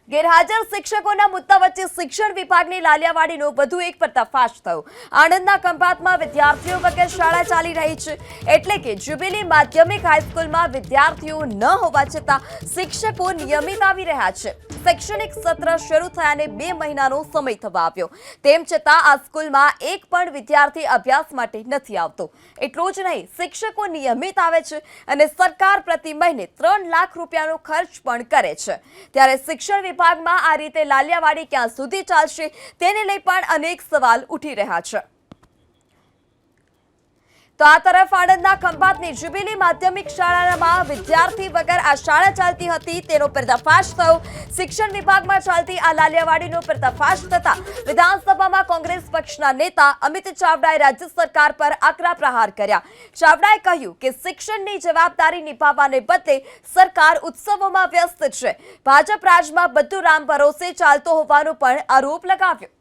ગેરહાજર શિક્ષકોના મુદ્દા વચ્ચે શિક્ષણ વિભાગની લાલિયાવાડીનો વધુ એક પર્દાફાશ થયો। આણંદના ખંભાતમાં વિદ્યાર્થીઓ વગર શાળા ચાલી રહી છે, એટલે કે જ્યુબિલી માધ્યમિક હાઈસ્કૂલમાં વિદ્યાર્થીઓ ન હોવા છતાં શિક્ષકો નિયમિત આવી રહ્યા છે। શૈક્ષણિક સત્ર શરૂ થયાને 2 મહિનાનો સમય થવા આવ્યો, તેમ છતાં આ સ્કૂલમાં એક પણ વિદ્યાર્થી અભ્યાસ માટે નથી આવતો। એટલું જ નહીં, શિક્ષકો નિયમિત આવે છે અને સરકાર પ્રતિ મહિને 3 લાખ રૂપિયાનો ખર્ચ પણ કરે છે। ત્યારે શિક્ષણ વિભાગમાં આ રીતે લાલિયાવાડી ક્યાં સુધી ચાલશે તેને લઈ પણ અનેક સવાલ ઉઠી રહ્યા છે। તો આ તરફ આણંદના ખંભાતની જ્યુબિલી માધ્યમિક શાળામાં વિદ્યાર્થી વગર આ શાળા ચાલતી હતી તેનો પર્દાફાશ થયો। શિક્ષણ વિભાગમાં ચાલતી આ લાલિયાવાડીનો પર્દાફાશ થતા વિધાનસભામાં કોંગ્રેસ પક્ષના નેતા અમિત ચાવડાએ રાજ્ય સરકાર પર આકરા પ્રહાર કર્યા। ચાવડાએ કહ્યું કે શિક્ષણની જવાબદારી નિભાવવાને બદલે સરકાર ઉત્સવોમાં વ્યસ્ત છે। ભાજપ રાજમાં બધું રામ ભરોસે ચાલતો હોવાનો પણ આરોપ લગાવ્યો।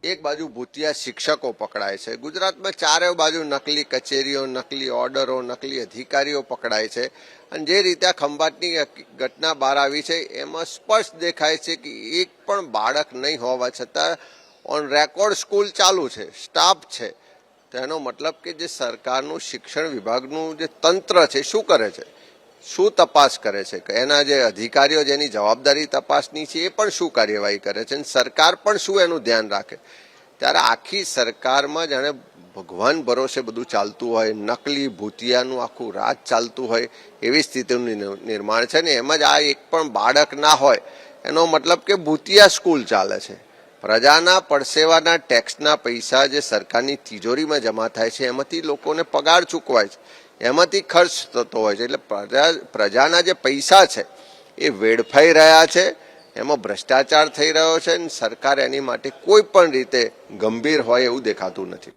एक बाजू भूतिया शिक्षकों पकड़ाए छे, गुजरात में चारे बाजू नकली कचेरीओ, नकली ऑर्डरो, नकली अधिकारीओ पकड़ाय छे अने जे रीते खंभातनी घटना बहार आवी छे एमां स्पष्ट देखाय छे कि एक पण बाळक नहीं होवा छतां ऑन रेकॉर्ड स्कूल चालू छे, स्टाफ छे। तेनो मतलब के जे सरकारनुं शिक्षण विभागनुं जे तंत्र छे शुं करे छे, શું તપાસ કરે છે, એના જે અધિકારીઓ જેની જવાબદારી તપાસની છે એ પણ શું કાર્યવાહી કરે છે અને સરકાર પણ શું એનું ધ્યાન રાખે। ત્યારે આખી સરકારમાં જાણે ભગવાન ભરોસે બધું ચાલતું હોય, નકલી ભૂતિયાનું આખું રાજ ચાલતું હોય એવી સ્થિતિનું નિર્માણ છે ને એમ જ આ એક પણ બાળક ના હોય એનો મતલબ કે ભૂતિયા સ્કૂલ ચાલે છે। પ્રજાના પરસેવાના ટેક્સના પૈસા જે સરકારની તિજોરીમાં જમા થાય છે એમાંથી લોકોને પગાર ચૂકવાય છે, એમાંથી ખર્ચ થતો હોય છે। એટલે પ્રજાના જે પૈસા છે એ વેડફાઈ રહ્યા છે, એમાં ભ્રષ્ટાચાર થઈ રહ્યો છે અને સરકાર એની માટે કોઈ પણ રીતે ગંભીર હોય એવું દેખાતું નથી।